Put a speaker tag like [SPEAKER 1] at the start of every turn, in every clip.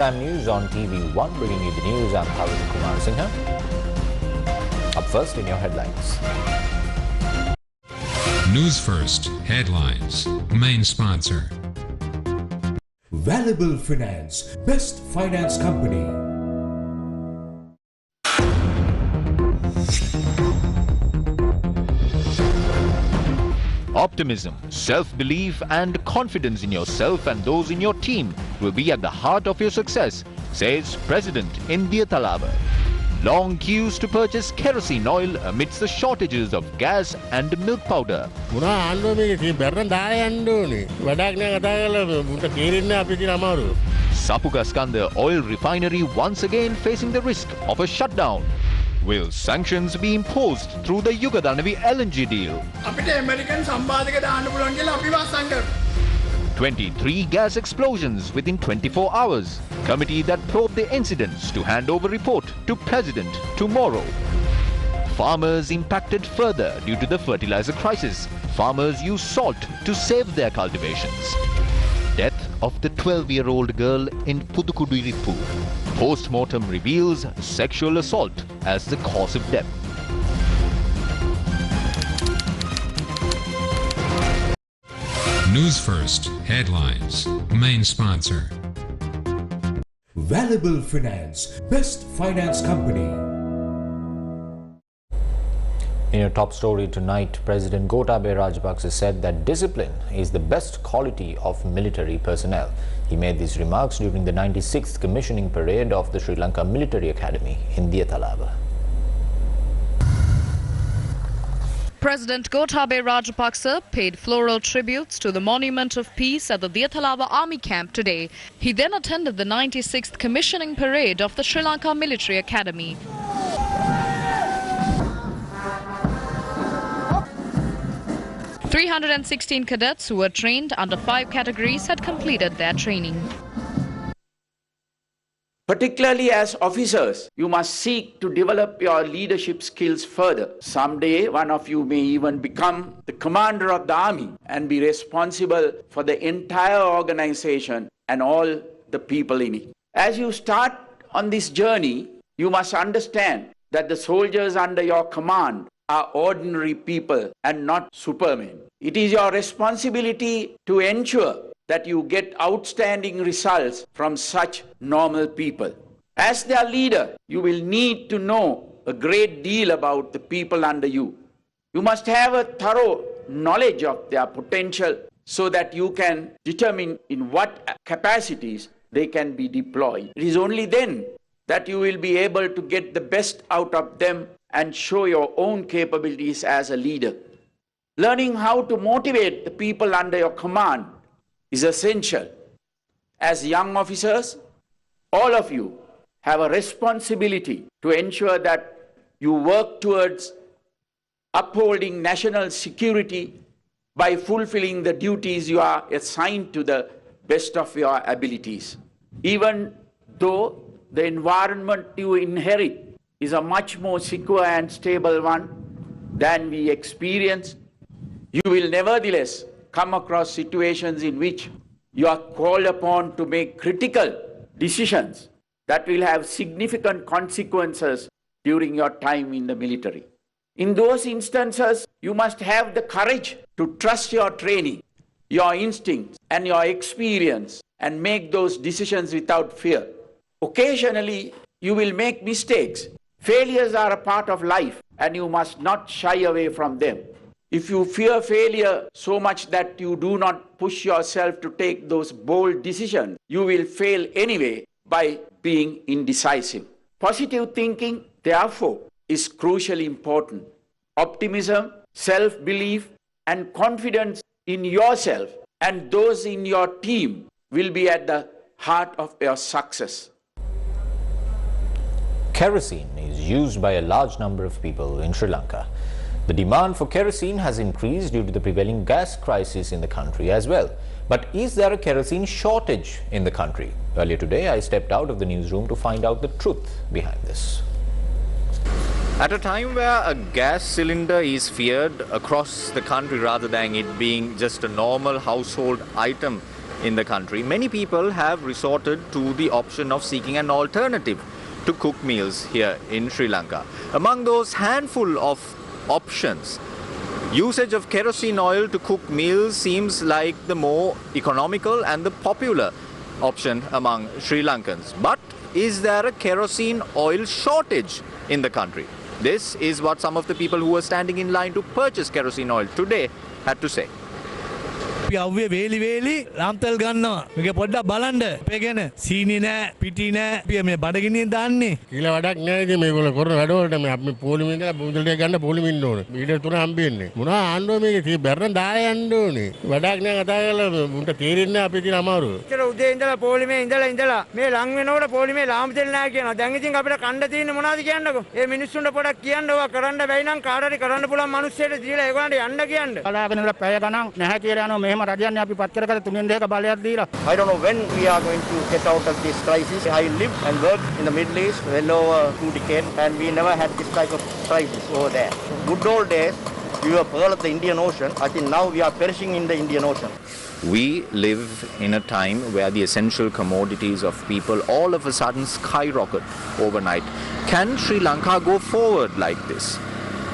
[SPEAKER 1] Time News on TV1, bringing you the news. I'm Kumar Singha. Up first in your headlines.
[SPEAKER 2] News First headlines. Main sponsor.
[SPEAKER 3] Valuable Finance, best finance company.
[SPEAKER 4] Optimism, self-belief and confidence in yourself and those in your team will be at the heart of your success, says President India Talaba. Long queues to purchase kerosene oil amidst the shortages of gas and milk powder. Sapugaskanda oil refinery once again facing the risk of a shutdown. Will sanctions be imposed through the Yugadanavi LNG deal? 23 gas explosions within 24 hours. Committee that probed the incidents to hand over report to President tomorrow. Farmers impacted further due to the fertilizer crisis. Farmers use salt to save their cultivations. Death of the 12-year-old girl in Pudukudiripu. Post-mortem reveals sexual assault as the cause of death.
[SPEAKER 2] News First headlines. Main sponsor.
[SPEAKER 3] Valuable Finance, best finance company.
[SPEAKER 1] In your top story tonight, President Gotabaya Rajapaksa said that discipline is the best quality of military personnel. He made these remarks during the 96th commissioning parade of the Sri Lanka Military Academy in Diyatalava.
[SPEAKER 5] President Gotabaya Rajapaksa paid floral tributes to the Monument of Peace at the Diyatalava Army Camp today. He then attended the 96th commissioning parade of the Sri Lanka Military Academy. "316 cadets who were trained under 5 categories had completed their training.
[SPEAKER 6] Particularly as officers, you must seek to develop your leadership skills further. Someday, one of you may even become the commander of the army and be responsible for the entire organization and all the people in it. As you start on this journey, you must understand that the soldiers under your command are ordinary people and not supermen. It is your responsibility to ensure that you get outstanding results from such normal people. As their leader, you will need to know a great deal about the people under you. You must have a thorough knowledge of their potential so that you can determine in what capacities they can be deployed. It is only then that you will be able to get the best out of them and show your own capabilities as a leader. Learning how to motivate the people under your command is essential. As young officers, all of you have a responsibility to ensure that you work towards upholding national security by fulfilling the duties you are assigned to the best of your abilities. Even though the environment you inherit is a much more secure and stable one than we experience, you will nevertheless come across situations in which you are called upon to make critical decisions that will have significant consequences during your time in the military. In those instances, you must have the courage to trust your training, your instincts, and your experience and make those decisions without fear. Occasionally, you will make mistakes. Failures are a part of life and you must not shy away from them. If you fear failure so much that you do not push yourself to take those bold decisions, you will fail anyway by being indecisive. Positive thinking, therefore, is crucially important. Optimism, self-belief, and confidence in yourself and those in your team will be at the heart of your success.
[SPEAKER 1] Kerosene is used by a large number of people in Sri Lanka. The demand for kerosene has increased due to the prevailing gas crisis in the country as well. But is there a kerosene shortage in the country? Earlier today, I stepped out of the newsroom to find out the truth behind this.
[SPEAKER 4] At a time where a gas cylinder is feared across the country rather than it being just a normal household item,
[SPEAKER 1] in the country, many people have resorted to the option of seeking an alternative to cook meals here in Sri Lanka. Among those handful of options, usage of kerosene oil to cook meals seems like the more economical and the popular option among Sri Lankans. But is there a kerosene oil shortage in the country? This is what some of the people who were standing in line to purchase kerosene oil today had to say.
[SPEAKER 7] අපි අව්වේ වේලි රාම්තල් ගන්නවා. මේක පොඩ්ඩක් බලන්න. අපේ ගැන සීනි නෑ, පිටි නෑ. අපි මේ බඩගිනිය දාන්නේ.
[SPEAKER 8] කියලා වැඩක් නෑ ඉතින් මේගොල්ලෝ කරන වැඩවලට මේ අපි පොලිමෙන් ඉඳලා බුදල් ටික ගන්න පොලිමෙන් ඉන්න ඕනේ. ඊට තුන හම්බෙන්නේ. මොනවා ආන්නෝ මේකේ බැරන දාය යන්න ඕනේ. වැඩක් නෑ කතා කරලා උන්ට තේරෙන්නේ අපි තියෙන අමාරුව.
[SPEAKER 9] ඉතල උදේ ඉඳලා පොලිමේ ඉඳලා මේ ලං වෙනකොට පොලිමේ ලාම් දෙන්න නෑ කියනවා. දැන් ඉතින් අපිට කණ්ඩ තියෙන්නේ මොනවද කියන්නකෝ. මේ මිනිස්සුන්ට පොඩක් කියන්න ඕවා කරන්න බැයි නම් කාට හරි කරන්න පුළුවන් මිනිස්සෙට දීලා ඒගොල්ලන්ට යන්න කියන්න. කලාගෙන ඉඳලා පැය ගණන් නැහැ කියලා යනවා. මෙහෙම රජයන්නේ අපි පත් කරගත්ත 3 බලයක් දීලා.
[SPEAKER 10] I don't know when we are going to get out of this crisis. I lived and worked in the Middle East well over 2 decades and we never had this type of crisis over there. Good old days, we were pearl of the Indian Ocean. I think now we are perishing in the Indian Ocean.
[SPEAKER 1] We live in a time where the essential commodities of people all of a sudden skyrocket overnight. Can Sri Lanka go forward like this?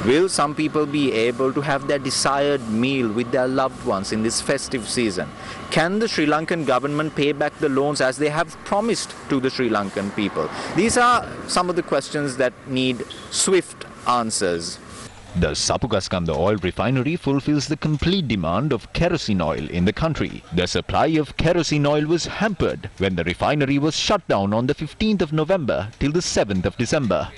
[SPEAKER 1] Will some people be able to have their desired meal with their loved ones in this festive season? Can the Sri Lankan government pay back the loans as they have promised to the Sri Lankan people? These are some of the questions that need swift answers.
[SPEAKER 4] The Sapukaskanda oil refinery fulfills the complete demand of kerosene oil in the country. The supply of kerosene oil was hampered when the refinery was shut down on the 15th of November till the 7th of December.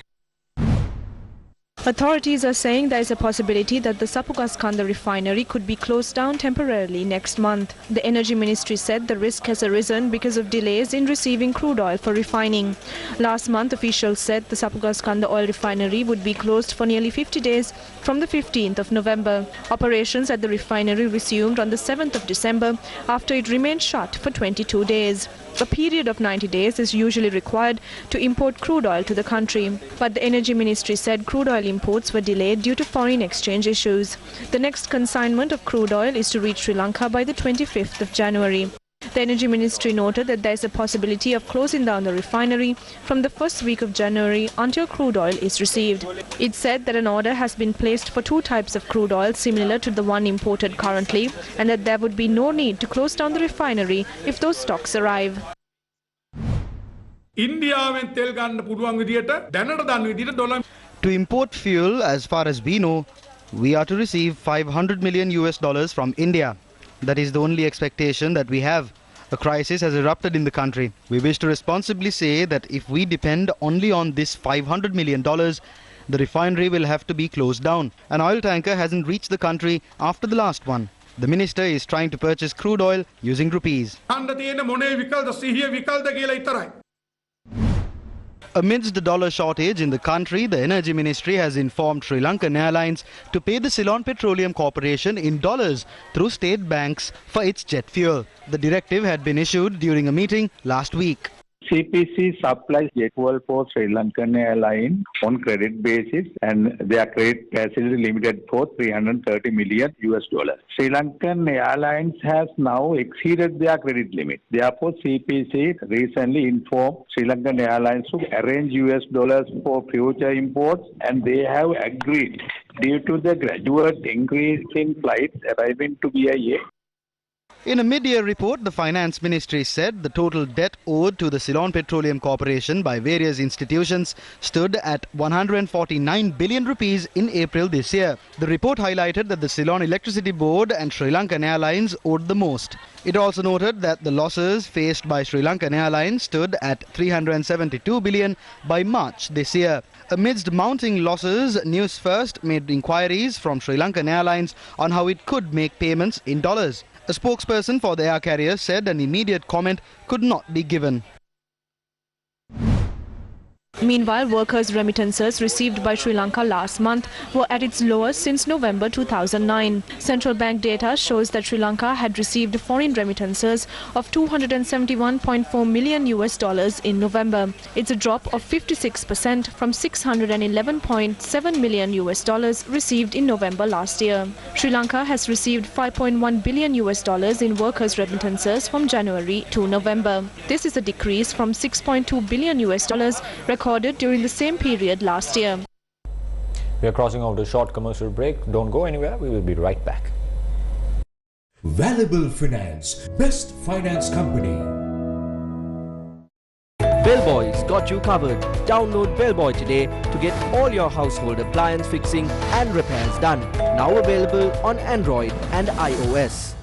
[SPEAKER 11] Authorities are saying there is a possibility that the Sapukaskanda refinery could be closed down temporarily next month. The Energy Ministry said the risk has arisen because of delays in receiving crude oil for refining. Last month, officials said the Sapukaskanda oil refinery would be closed for nearly 50 days from the 15th of November. Operations at the refinery resumed on the 7th of December after it remained shut for 22 days. A period of 90 days is usually required to import crude oil to the country. But the Energy Ministry said crude oil imports were delayed due to foreign exchange issues. The next consignment of crude oil is to reach Sri Lanka by the 25th of January. The Energy Ministry noted that there is a possibility of closing down the refinery from the first week of January until crude oil is received. It said that an order has been placed for 2 types of crude oil similar to the one imported currently, and that there would be no need to close down the refinery if those stocks arrive.
[SPEAKER 12] To import fuel, as far as we know, we are to receive $500 million from India. That is the only expectation that we have. A crisis has erupted in the country. We wish to responsibly say that if we depend only on this $500 million, the refinery will have to be closed down. An oil tanker hasn't reached the country after the last one. The minister is trying to purchase crude oil using rupees. Amidst the dollar shortage in the country, the Energy Ministry has informed Sri Lankan Airlines to pay the Ceylon Petroleum Corporation in dollars through state banks for its jet fuel. The directive had been issued during a meeting last week.
[SPEAKER 13] CPC supplies jet fuel for Sri Lankan Airlines on credit basis and their credit facility limited for $330 million. Sri Lankan Airlines has now exceeded their credit limit. Therefore, CPC recently informed Sri Lankan Airlines to arrange US dollars for future imports, and they have agreed due to the gradual increase in flights arriving to BIA.
[SPEAKER 12] In a mid-year report, the Finance Ministry said the total debt owed to the Ceylon Petroleum Corporation by various institutions stood at 149 billion rupees in April this year. The report highlighted that the Ceylon Electricity Board and Sri Lankan Airlines owed the most. It also noted that the losses faced by Sri Lankan Airlines stood at 372 billion by March this year. Amidst mounting losses, Newsfirst made inquiries from Sri Lankan Airlines on how it could make payments in dollars. A spokesperson for the air carrier said an immediate comment could not be given.
[SPEAKER 11] Meanwhile, workers' remittances received by Sri Lanka last month were at its lowest since November 2009. Central bank data shows that Sri Lanka had received foreign remittances of $271.4 million in November. It's a drop of 56% from $611.7 million received in November last year. Sri Lanka has received $5.1 billion in workers' remittances from January to November. This is a decrease from $6.2 billion recorded during the same period last year.
[SPEAKER 1] We are crossing over to a short commercial break. Don't go anywhere. We will be right back.
[SPEAKER 3] Valuable Finance, best finance company.
[SPEAKER 14] Bellboy's got you covered. Download Bellboy today to get all your household appliance fixing and repairs done. Now available on Android and iOS.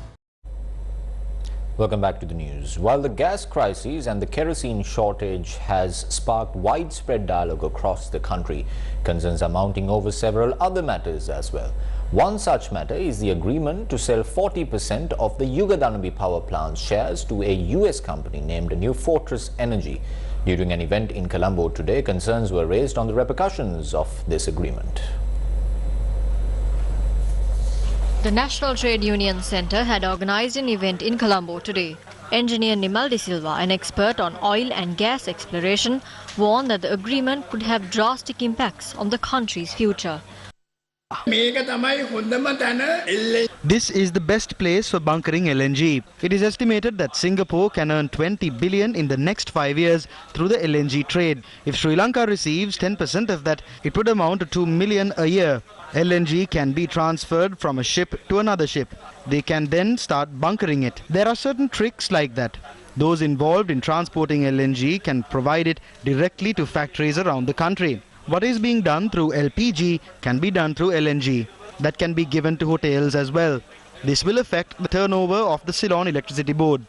[SPEAKER 1] Welcome back to the news. While the gas crisis and the kerosene shortage has sparked widespread dialogue across the country, concerns are mounting over several other matters as well. One such matter is the agreement to sell 40% of the Yugadanabi power plant's shares to a US company named Newsfirst.lk Energy. During an event in Colombo today, concerns were raised on the repercussions of this agreement.
[SPEAKER 15] The National Trade Union Centre had organised an event in Colombo today. Engineer Nimal De Silva, an expert on oil and gas exploration, warned that the agreement could have drastic impacts on the country's future.
[SPEAKER 12] This is the best place for bunkering LNG. It is estimated that Singapore can earn 20 billion in the next 5 years through the LNG trade. If Sri Lanka receives 10% of that, it would amount to 2 million a year. LNG can be transferred from a ship to another ship. They can then start bunkering it. There are certain tricks like that. Those involved in transporting LNG can provide it directly to factories around the country. What is being done through LPG can be done through LNG. That can be given to hotels as well. This will affect the turnover of the Ceylon Electricity Board.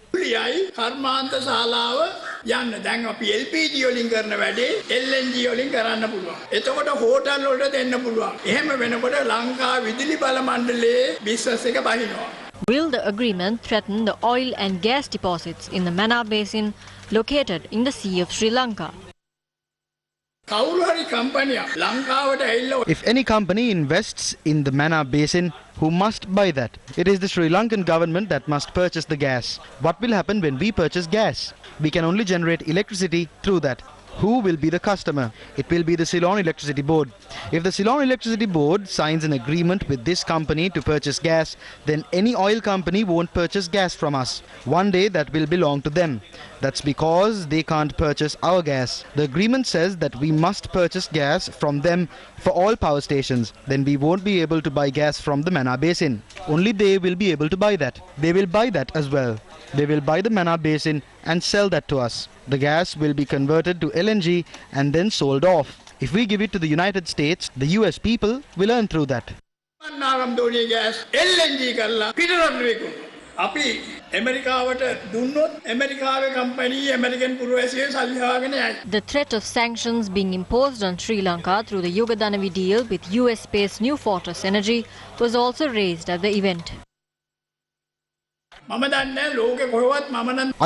[SPEAKER 16] යන්න දැන් අපි LPG වලින් කරන වැඩේ LNG වලින් කරන්න පුළුවන්. එතකොට හෝටල් වලට දෙන්න පුළුවන්. එහෙම වෙනකොට ලංකා විදුලි බල මණ්ඩලයේ බිස්නස් එක බහිනවා.
[SPEAKER 15] Will the agreement threaten the oil and gas deposits in the Mannar Basin located in the Sea of Sri Lanka?
[SPEAKER 12] If any company invests in the Mannar Basin, who must buy that? It is the Sri Lankan government that must purchase the gas. What will happen when we purchase gas? We can only generate electricity through that. Who will be the customer? It will be the Ceylon Electricity Board. If the Ceylon Electricity Board signs an agreement with this company to purchase gas, then any oil company won't purchase gas from us. One day that will belong to them. That's because they can't purchase our gas. The agreement says that we must purchase gas from them for all power stations. Then we won't be able to buy gas from the Mannar Basin. Only they will be able to buy that. They will buy that as well. They will buy the Mannar Basin and sell that to us. The gas will be converted to LNG and then sold off. If we give it to the United States, the US people will earn through that.
[SPEAKER 15] The threat of sanctions being imposed on Sri Lanka through the Yugadanavi deal with US-based Newsfirst.lk Energy was also raised at the event.
[SPEAKER 12] I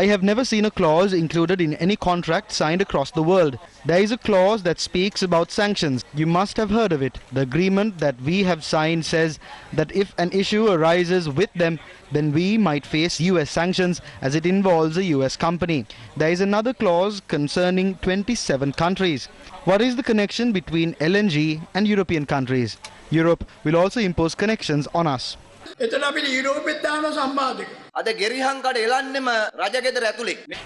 [SPEAKER 12] have never seen a clause included in any contract signed across the world. There is a clause that speaks about sanctions. You must have heard of it. The agreement that we have signed says that if an issue arises with them, then we might face US sanctions as it involves a US company. There is another clause concerning 27 countries. What is the connection between LNG and European countries? Europe will also impose connections on us.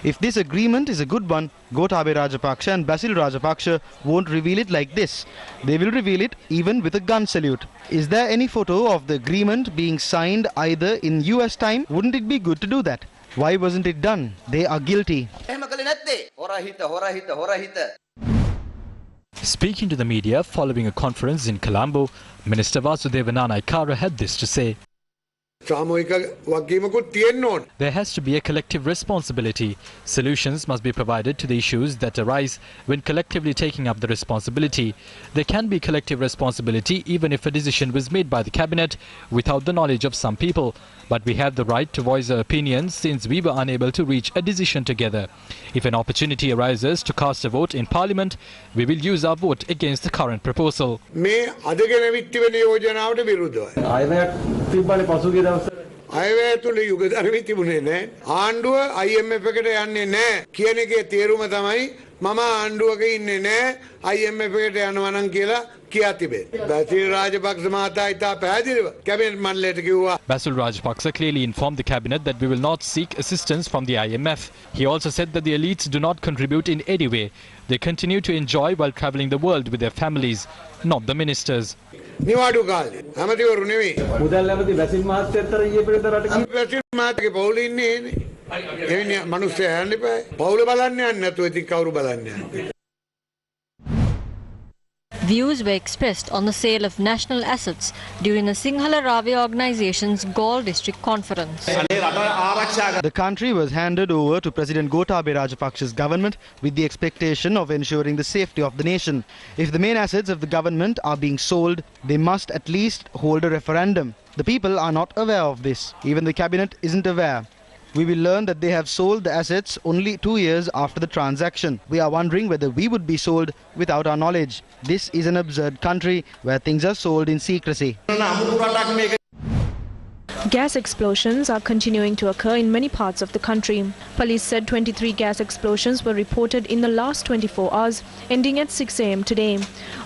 [SPEAKER 12] If this agreement is a good one, Gotabaya Rajapaksa and Basil Rajapaksa won't reveal it like this. They will reveal it even with a gun salute. Is there any photo of the agreement being signed either in US time? Wouldn't it be good to do that? Why wasn't it done? They are guilty.
[SPEAKER 17] Speaking to the media following a conference in Colombo, Minister Vasudeva Nanaikara had this to say. There has to be a collective responsibility. Solutions must be provided to the issues that arise when collectively taking up the responsibility. There can be collective responsibility even if a decision was made by the cabinet without the knowledge of some people. But we have the right to voice our opinions since we were unable to reach a decision together. If an opportunity arises to cast a vote in Parliament, we will use our vote against the current proposal.
[SPEAKER 18] අයවැය තුළ යුගධර්මී තිබුණේ නැහැ. ආණ්ඩුව IMF එකට යන්නේ නැහැ කියන එකේ තේරුම තමයි මම ආණ්ඩුවක ඉන්නේ නැහැ IMF එකට යනවා නම් කියලා කියා තිබේ. බැසිල් රාජපක්ෂ මහතා ඉතා පැහැදිලිව කැබිනට් මණ්ඩලයට කිව්වා.
[SPEAKER 17] Basil Rajapaksa clearly informed the cabinet that we will not seek assistance from the IMF. He also said that the elites do not contribute in any way. They continue to enjoy while travelling the world with their families, not the ministers.
[SPEAKER 18] නිවාඩු කාලේ ඇමතිවරු නෙවෙයි. මුදල් ඇමති බැසිල් මහත්තයාතර ඊයේ පෙරේද රට බැසිල් මහත්තයාගේ පවුල ඉන්නේ නේ. එවැනි මිනිස්සු යන්න එපා. පවුල බලන්න යන්නේ නැතුව ඉතින් කවුරු බලන්න යන්නේ.
[SPEAKER 15] Views were expressed on the sale of national assets during the Sinhala Ravya organization's Galle district conference.
[SPEAKER 12] The country was handed over to President Gotabaya Rajapaksa's government with the expectation of ensuring the safety of the nation. If the main assets of the government are being sold, they must at least hold a referendum. The people are not aware of this. Even the cabinet isn't aware. We will learn that they have sold the assets only 2 years after the transaction. We are wondering whether we would be sold without our knowledge. This is an absurd country where things are sold in secrecy.
[SPEAKER 11] Gas explosions are continuing to occur in many parts of the country. Police said 23 gas explosions were reported in the last 24 hours, ending at 6 a.m. today.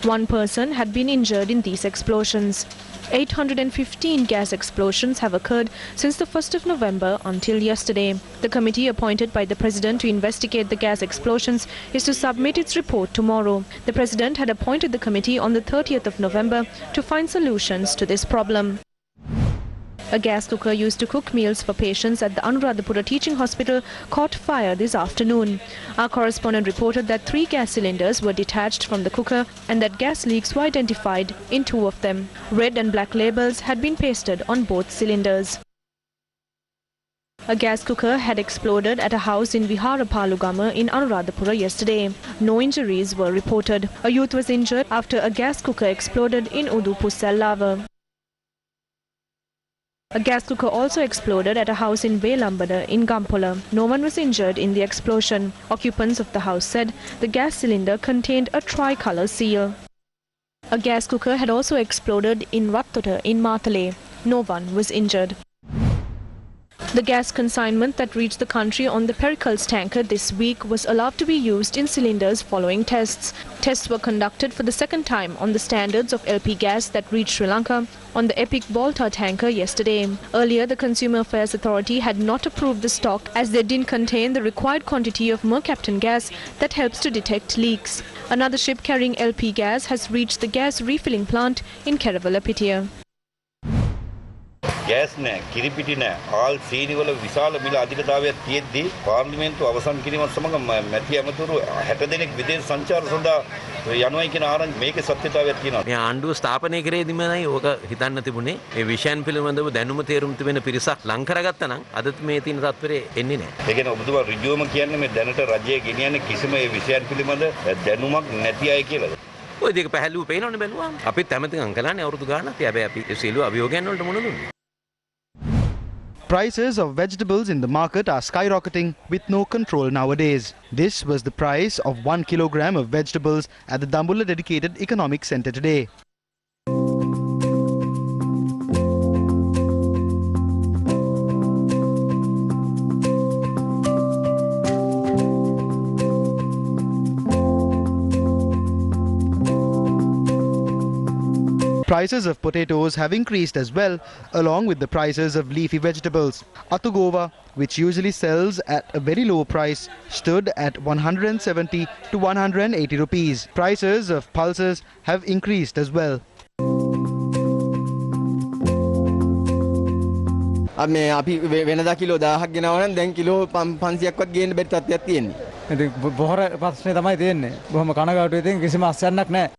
[SPEAKER 11] One person had been injured in these explosions. 815 gas explosions have occurred since the 1st of November until yesterday. The committee appointed by the President to investigate the gas explosions is to submit its report tomorrow. The President had appointed the committee on the 30th of November to find solutions to this problem. A gas cooker used to cook meals for patients at the Anuradhapura Teaching Hospital caught fire this afternoon. Our correspondent reported that 3 gas cylinders were detached from the cooker and that gas leaks were identified in 2 of them. Red and black labels had been pasted on both cylinders. A gas cooker had exploded at a house in Viharapalugama in Anuradhapura yesterday. No injuries were reported. A youth was injured after a gas cooker exploded in Udupusallava. A gas cooker also exploded at a house in Velambada in Gampola. No one was injured in the explosion. Occupants of the house said the gas cylinder contained a tricolour seal. A gas cooker had also exploded in Rattota in Matale. No one was injured. The gas consignment that reached the country on the Pericles tanker this week was allowed to be used in cylinders following tests. Tests were conducted for the second time on the standards of LP gas that reached Sri Lanka on the Epic Balta tanker yesterday. Earlier, the Consumer Affairs Authority had not approved the stock as they didn't contain the required quantity of mercaptan gas that helps to detect leaks. Another ship carrying LP gas has reached the gas refilling plant in Keravalapitia.
[SPEAKER 19] Gas නෑ කිරිපිටි නෑ ආල් සීනි වල විශාල මිල අධිකතාවයක් තියෙද්දී පාර්ලිමේන්තුව අවසන් කිරීමත් සමග මැති ඇමතුරු 60 දෙනෙක් විදේශ සංචාර සඳහා යනවායි කියන ආරංචි මේකේ සත්‍යතාවයක් තියෙනවා.
[SPEAKER 20] මේ ආණ්ඩුව ස්ථාපනය කරේදීමයි ඕක හිතන්න තිබුණේ. මේ විෂයන් පිළිබඳව දැනුම තේරුම් තිබෙන පිරිසක් ලං කරගත්තා නම් අදත් මේ තියෙන තත්පරේ එන්නේ නෑ.
[SPEAKER 19] ඒ කියන්නේ ඔබතුමා ඍජුවම කියන්නේ මේ දැනට රජය ගෙනියන්නේ කිසිම මේ විෂයන් පිළිබඳ දැනුමක් නැති අය කියලාද?
[SPEAKER 20] ඔය දෙක පැහැදිලිව පේනවනේ බැලුවාම. අපිත් හැමතිස්සෙම කළානේ අවුරුදු ගානක්. හැබැයි අපි සියලු අභියෝගයන් වලට මුහුණ දුන්නේ.
[SPEAKER 12] Prices of vegetables in the market are skyrocketing with no control nowadays. This was the price of 1 kilogram of vegetables at the Dambulla Dedicated Economic Centre today. Prices of potatoes have increased as well, along with the prices of leafy vegetables. Atugova, which usually sells at a very low price, stood at 170 to 180 rupees. Prices of pulses have increased as well.
[SPEAKER 9] මේ අපි වෙනදා kilo 1000ක් ගෙනවනම් දැන් kilo 500ක්වත් ගේන්න බැරි තත්ත්වයක් තියෙන්නේ. ඉතින් බොහොර ප්‍රශ්නේ තමයි තියෙන්නේ. බොහොම කනගාටුයි තියෙන්නේ කිසිම අස්යන්නක් නැහැ.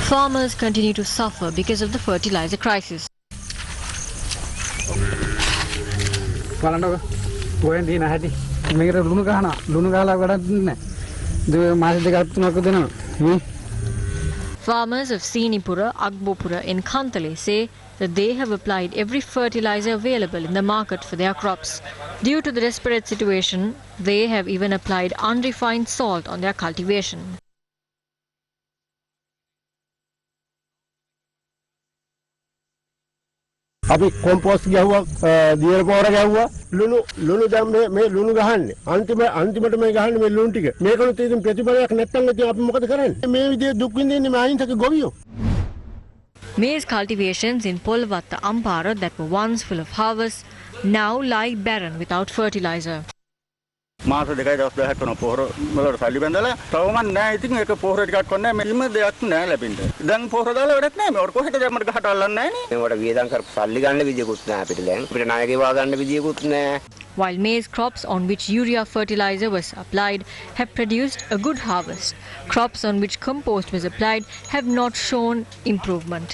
[SPEAKER 15] Farmers continue to suffer because of the fertilizer crisis.
[SPEAKER 21] බලන්නකො ගෝයෙන් දින හැටි මේකට ලුණු ගහනවා ලුණු ගහලා වැඩක් නැහැ මාස දෙකක් තුනක් දෙනවා
[SPEAKER 15] Farmers of Sinipura, Agbopura and Kantale say that they have applied every fertilizer available in the market for their crops. Due to the desperate situation, they have even applied unrefined salt on their cultivation.
[SPEAKER 8] අපි compost ගැහුවා දියර පොර ගැහුවා ලුණු දැන් මේ ලුණු ගහන්නේ අන්තිමට මේ ගහන්නේ මේ ලුණු ටික මේකලුත් ඉතින් ප්‍රතිඵලයක් නැත්නම් ඉතින් අපි මොකද කරන්නේ මේ විදිහේ දුක් විඳින්නේ මේ අහිංසක ගොවියෝ
[SPEAKER 15] Maize cultivations in Polvatta Ampara that were once full of harvest now lie barren without fertilizer.
[SPEAKER 22] මාස දෙකයි දවස් 10ක් කරන පොහොර වලට සල්ලි බඳලා තවමත් නැහැ ඉතින් ඒක පොහොර ටිකක් කොන්නේ මෙලිම දෙයක් නැහැ ලැබෙන්න. දැන් පොහොර දාලා වැඩක් නැහැ මේවට කොහෙට දැම්මට ගහට අල්ලන්නේ නැහැ නේ.
[SPEAKER 23] මේවට වියදම් කරපු සල්ලි ගන්න විදියකුත් නැහැ අපිට දැන්. අපිට ණය ගෙවා ගන්න විදියකුත් නැහැ.
[SPEAKER 15] While maize crops on which urea fertilizer was applied have produced a good harvest, crops on which compost was applied have not shown improvement.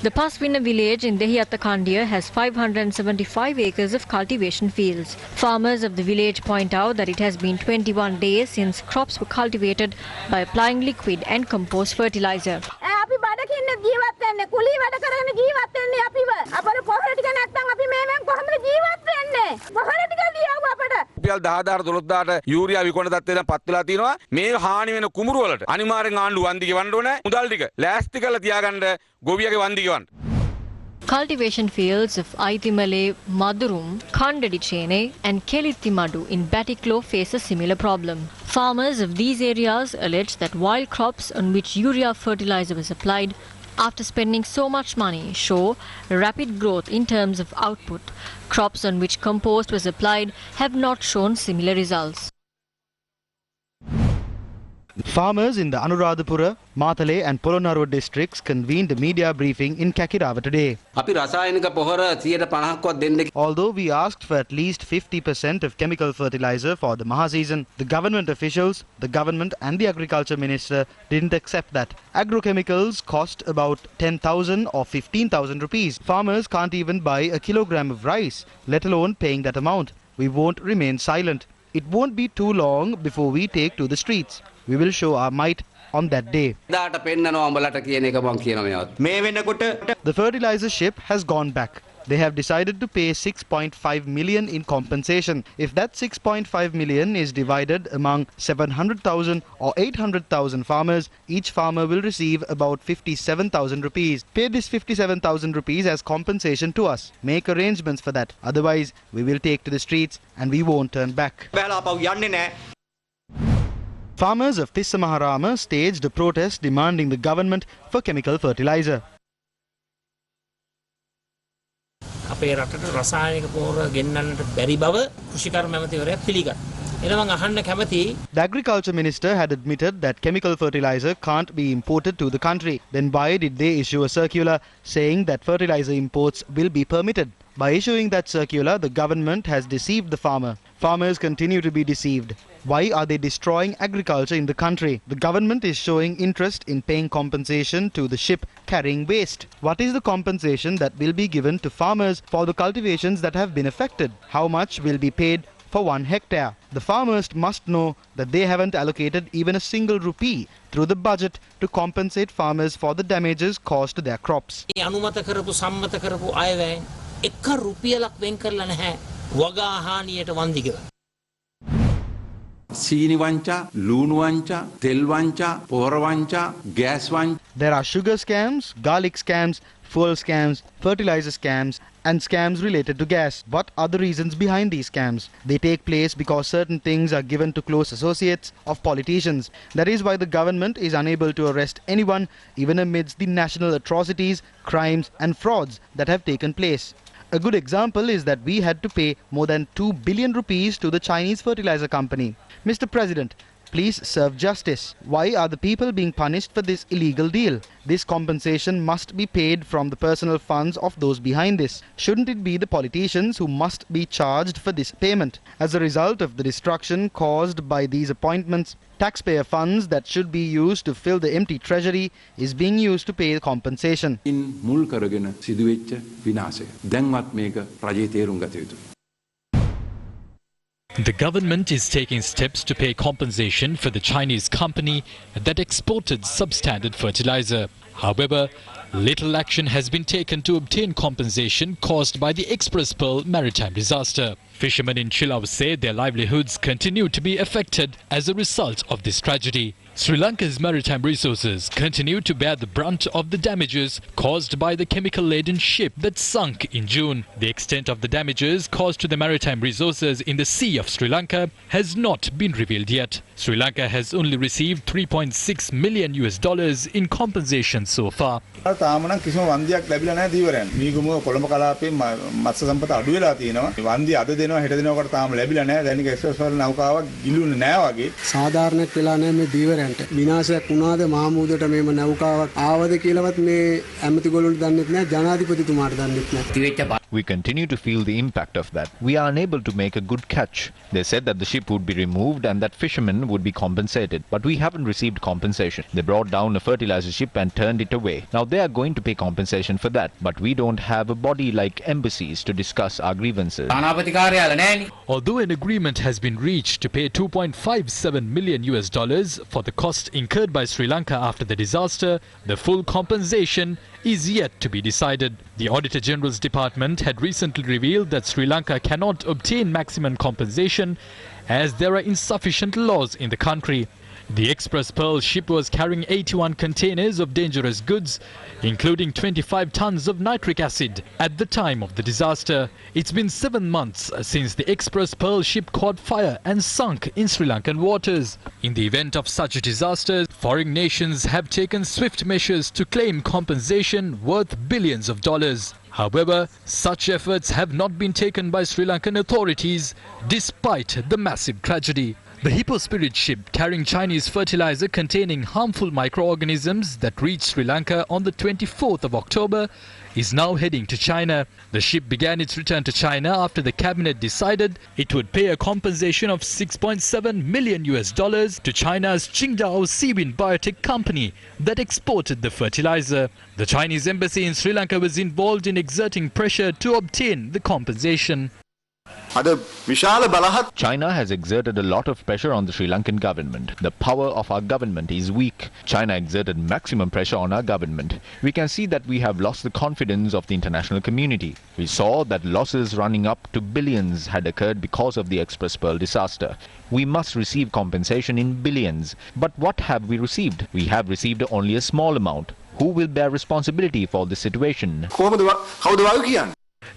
[SPEAKER 15] The Paswina village in Dehiyatta Kandia has 575 acres of cultivation fields. Farmers of the village point out that it has been 21 days since crops were cultivated by applying liquid and compost fertilizer.
[SPEAKER 24] අපි බඩකින් ජීවත් වෙන්නේ කුලී වැඩ කරගෙන ජීවත් වෙන්නේ අපිව අපර පොහොර ටික නැත්නම් අපි මේවෙන් කොහොමද ජීවත් වෙන්නේ පොහොර ටික ලියව අපට
[SPEAKER 25] රුපියල් 10000 12000ට යූරියා විකුණන තත්ත්වය දැන් පත් වෙලා තියෙනවා මේ හානි වෙන කුමුරු වලට අනිවාර්යෙන් ආණ්ඩුව වන්දි ගෙවන්න ඕනේ මුදල් ටික ලෑස්ති කරලා තියාගන්න ගොවියගේ වන්දි ගෙවන්න.
[SPEAKER 15] Cultivation fields of Aitimale, Madurum, Kandadichene and Kelittimadu in Batiklo face a similar problem. Farmers of these areas allege that while crops on which urea fertilizer was applied, after spending so much money, show rapid growth in terms of output, crops on which compost was applied have not shown similar results.
[SPEAKER 12] Farmers in the Anuradhapura, Matale and Polonnaruwa districts convened a media briefing in Kakirawa today. Although we asked for at least 50% of chemical fertilizer for the Maha season, the government officials, the government and the agriculture minister didn't accept that. Agrochemicals cost about 10,000 or 15,000 rupees. Farmers can't even buy a kilogram of rice, let alone paying that amount. We won't remain silent. It won't be too long before we take to the streets. We will show our might on that day. The fertilizer ship has gone back. They have decided to pay 6.5 million in compensation. If that 6.5 million is divided among 700,000 or 800,000 farmers, each farmer will receive about 57,000 rupees. Pay this 57,000 rupees as compensation to us. Make arrangements for that. Otherwise, we will take to the streets and we won't turn back. Farmers of Tissamaharama staged a protest demanding the government for chemical fertilizer.
[SPEAKER 26] අපේ රටට රසායනික පොහොර ගෙන්නන්නට බැරි බව කෘෂිකර්ම ඇමතිවරයා පිළිගන්නවා. එන මම අහන්න කැමතියි.
[SPEAKER 12] The agriculture minister had admitted that chemical fertilizer can't be imported to the country. Then why did they issue a circular saying that fertilizer imports will be permitted? By issuing that circular, the government has deceived the farmer. Farmers continue to be deceived. Why are they destroying agriculture in the country? The government is showing interest in paying compensation to the ship carrying waste. What is the compensation that will be given to farmers for the cultivations that have been affected? How much will be paid for 1 hectare? The farmers must know that they haven't allocated even a single rupee through the budget to compensate farmers for the damages caused to their crops.
[SPEAKER 26] අනුමත කරපු සම්මත කරපු අයවැයෙන් 1 රුපියලක් වෙන් කරලා නැහැ වගා හානියට වන්දි ගෙවන්න.
[SPEAKER 27] සීනි වංචා, ලුණු වංචා, තෙල් වංචා, පොහොර වංචා, gas වංචා.
[SPEAKER 12] There are sugar scams, garlic scams, fuel scams, fertilizer scams and scams related to gas. What are the reasons behind these scams? They take place because certain things are given to close associates of politicians. That is why the government is unable to arrest anyone even amidst the national atrocities, crimes and frauds that have taken place. A good example is that we had to pay more than 2 billion rupees to the Chinese fertilizer company. Mr. President, please serve justice. Why are the people being punished for this illegal deal? This compensation must be paid from the personal funds of those behind this. Shouldn't it be the politicians who must be charged for this payment? As a result of the destruction caused by these appointments, taxpayer funds that should be used to fill the empty treasury is being used to pay the compensation.
[SPEAKER 27] මුල් කරගෙන සිදුවෙච්ච විනාශය. දැන්වත් මේක රජයේ තේරුම් ගත යුතුයි.
[SPEAKER 17] The government is taking steps to pay compensation for the Chinese company that exported substandard fertilizer. However, little action has been taken to obtain compensation caused by the Express Pearl maritime disaster. Fishermen in Chilaw say their livelihoods continue to be affected as a result of this tragedy. Sri Lanka's maritime resources continue to bear the brunt of the damages caused by the chemical-laden ship that sunk in June. The extent of the damages caused to the maritime resources in the sea of Sri Lanka has not been revealed yet. Sri Lanka has only received $3.6 million in compensation so far.
[SPEAKER 2] තාමනම් කිසිම වන්දියක් ලැබිලා නැහැ දීවරයන්. මීගමුව කොළඹ කලාපයේ මත්ස්‍ය සම්පත අඩු වෙලා තියෙනවා. වන්දිය අද දෙනවා හෙට දෙනවාකට තාම ලැබිලා නැහැ. දැන් එක්ස්ප්‍රස් වල නෞකාවක් ගිලුනේ නැහැ වගේ.
[SPEAKER 21] සාධාරණයක් වෙලා නැහැ මේ දීවරයන්ට. විනාශයක් වුණාද මාමුදට මේම නෞකාවක් ආවද කියලාවත් මේ ඇමතිගොල්ලන්ට දන්නෙත් නැහැ. ජනාධිපතිතුමාට දන්නෙත් නැහැ.
[SPEAKER 1] We continue to feel the impact of that. We are unable to make a good catch. They said that the ship would be removed and that fishermen would be compensated. But we haven't received compensation. They brought down a fertilizer ship and turned it away. Now they are going to pay compensation for that. But we don't have a body like embassies to discuss our grievances.
[SPEAKER 17] Although an agreement has been reached to pay $2.57 million for the cost incurred by Sri Lanka after the disaster, the full compensation is yet to be decided. The Auditor General's Department had recently revealed that Sri Lanka cannot obtain maximum compensation as there are insufficient laws in the country. The Express Pearl ship was carrying 81 containers of dangerous goods, including 25 tons of nitric acid at the time of the disaster. It's been 7 months since the Express Pearl ship caught fire and sunk in Sri Lankan waters. In the event of such disasters, foreign nations have taken swift measures to claim compensation worth billions of dollars. However, such efforts have not been taken by Sri Lankan authorities despite the massive tragedy. The Hippo Spirit ship carrying Chinese fertilizer containing harmful microorganisms that reached Sri Lanka on the 24th of October is now heading to China. The ship began its return to China after the cabinet decided it would pay a compensation of $6.7 million to China's Qingdao Seawind Biotech company that exported the fertilizer. The Chinese embassy in Sri Lanka was involved in exerting pressure to obtain the compensation.
[SPEAKER 1] China has exerted a lot of pressure on the Sri Lankan government. The power of our government is weak. China exerted maximum pressure on our government. We can see that we have lost the confidence of the international community. We saw that losses running up to billions had occurred because of the Express Pearl disaster. We must receive compensation in billions. But what have we received? We have received only a small amount. Who will bear responsibility for this situation?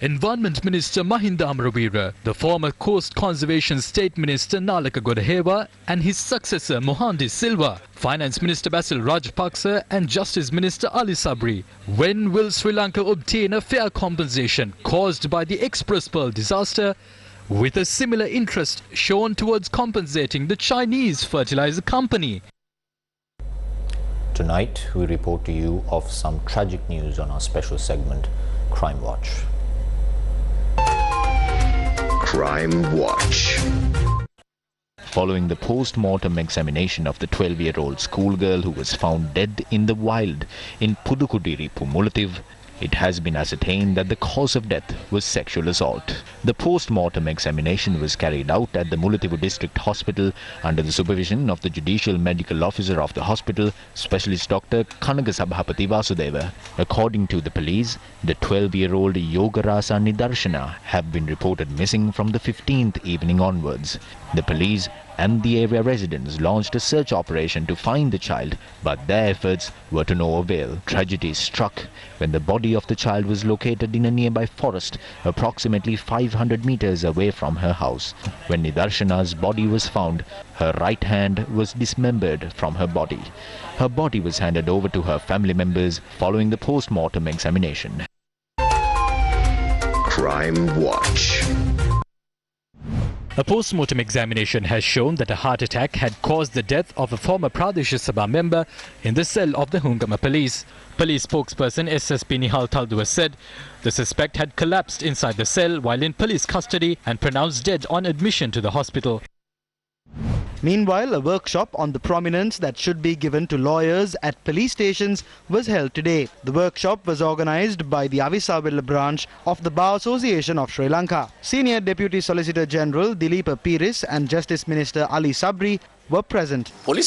[SPEAKER 17] Environment Minister Mahinda Amravira, the former Coast Conservation State Minister Nalaka Godahewa and his successor Mohandi Silva, Finance Minister Basil Rajapaksa and Justice Minister Ali Sabri. When will Sri Lanka obtain a fair compensation caused by the Express Pearl disaster, with a similar interest shown towards compensating the Chinese fertilizer company?
[SPEAKER 1] Tonight we report to you of some tragic news on our special segment, Crime Watch.
[SPEAKER 4] Crime Watch.
[SPEAKER 1] Following the post-mortem examination of the 12-year-old schoolgirl who was found dead in the wild in Pudukudiri, Pumulativ, it has been ascertained that the cause of death was sexual assault. The post-mortem examination was carried out at the Mullaitivu District Hospital under the supervision of the Judicial Medical Officer of the hospital, Specialist Dr. Kanaga Sabhapati Vasudeva. According to the police, the 12-year-old Yogarasa Nidarshana have been reported missing from the 15th evening onwards. The police and the area residents launched a search operation to find the child, but their efforts were to no avail. Tragedy struck when the body of the child was located in a nearby forest approximately 500 meters away from her house. When Nidarshana's body was found, her right hand was dismembered from her body. Her body was handed over to her family members following the post-mortem examination.
[SPEAKER 4] Crime Watch.
[SPEAKER 17] A post-mortem examination has shown that a heart attack had caused the death of a former Pradesh Sabha member in the cell of the Hungama police. Police spokesperson SSP Nihal Taldua said the suspect had collapsed inside the cell while in police custody and pronounced dead on admission to the hospital.
[SPEAKER 12] Meanwhile, a workshop on the prominence that should be given to lawyers at police stations was held today. The workshop was organised by the Avisawilla branch of the Bar Association of Sri Lanka. Senior Deputy Solicitor General Dileepa Piris and Justice Minister Ali Sabri were present.
[SPEAKER 17] The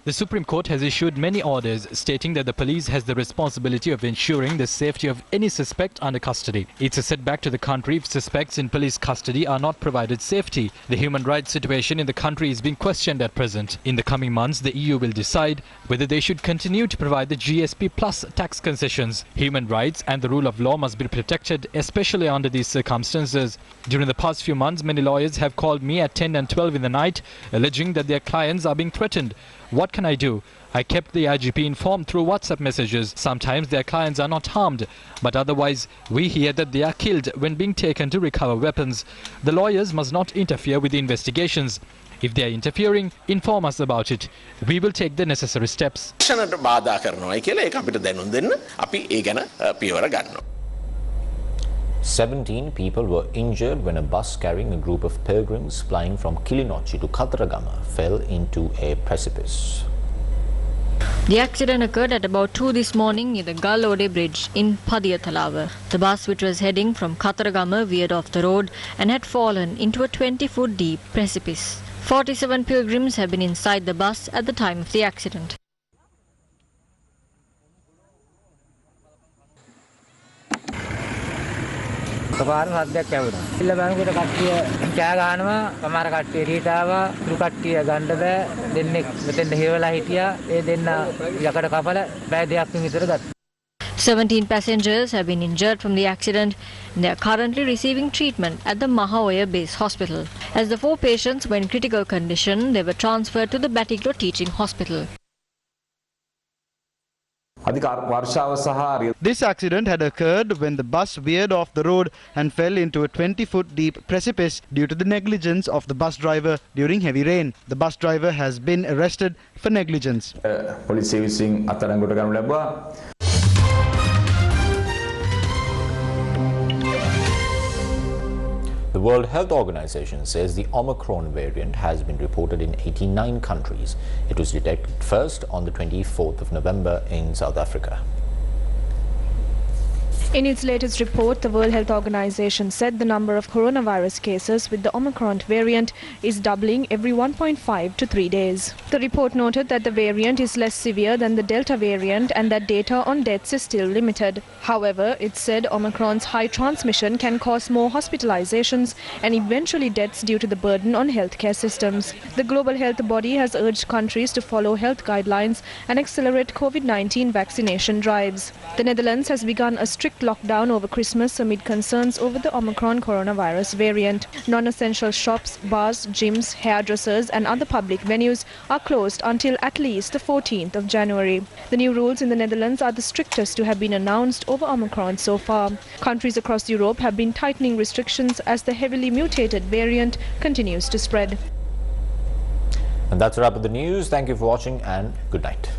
[SPEAKER 17] Supreme Court has issued many orders stating that the police has the responsibility of ensuring the safety of any suspect under custody. It's a setback to the country if suspects in police custody are not provided safety. The human rights situation in the country is being questioned at present. In the coming months, the EU will decide whether they should continue to provide the GSP plus tax concessions. Human rights and the rule of law must be protected, especially under these circumstances. During the past few months, many lawyers have called me at 10 and 12 in the night, alleging that their clients are being threatened. What can I do? I kept the IGP informed through WhatsApp messages. Sometimes their clients are not harmed, but otherwise we hear that they are killed when being taken to recover weapons. The lawyers must not interfere with the investigations. If they are interfering, inform us about it. We will take the necessary steps.
[SPEAKER 1] 17 people were injured when a bus carrying a group of pilgrims flying from Kilinochchi to Kataragama fell into a precipice.
[SPEAKER 15] The accident occurred at about 2 this morning near the Gallode Bridge in Padiyatalawa. The bus, which was heading from Kataragama, veered off the road and had fallen into a 20-foot deep precipice. 47 pilgrims have been inside the bus at the time of the accident.
[SPEAKER 3] කපාර සද්දයක් ඇහුණා. ඉල්ල බෑනකට කට්ටිය කෑ ගහනවා, සමහර කට්ටිය එළියට ආවා, තුරු කට්ටිය ගන්න බෑ. දෙන්නෙක් මෙතෙන් හේවලා හිටියා. ඒ දෙන්න යකඩ කපල බෑ දෙයක් විතර ගත්තා.
[SPEAKER 15] 17 passengers have been injured from the accident and they are currently receiving treatment at the Mahaoya Base Hospital. As the 4 patients were in critical condition, they were transferred to the Batiklo Teaching Hospital.
[SPEAKER 12] This accident had occurred when the bus veered off the road and fell into a 20-foot deep precipice due to the negligence of the bus driver during heavy rain. The bus driver has been arrested for negligence.
[SPEAKER 1] The World Health Organization says the Omicron variant has been reported in 89 countries. It was detected first on the 24th of November in South Africa.
[SPEAKER 11] In its latest report, the World Health Organization said the number of coronavirus cases with the Omicron variant is doubling every 1.5 to 3 days. The report noted that the variant is less severe than the Delta variant and that data on deaths is still limited. However, it said Omicron's high transmission can cause more hospitalizations and eventually deaths due to the burden on healthcare systems. The global health body has urged countries to follow health guidelines and accelerate COVID-19 vaccination drives. The Netherlands has begun a strict lockdown over Christmas amid concerns over the Omicron coronavirus variant. Non-essential shops, bars, gyms, hairdressers and other public venues are closed until at least the 14th of January. The new rules in the Netherlands are the strictest to have been announced over Omicron so far. Countries across Europe have been tightening restrictions as the heavily mutated variant continues to spread.
[SPEAKER 1] And that's a wrap of the news. Thank you for watching and good night.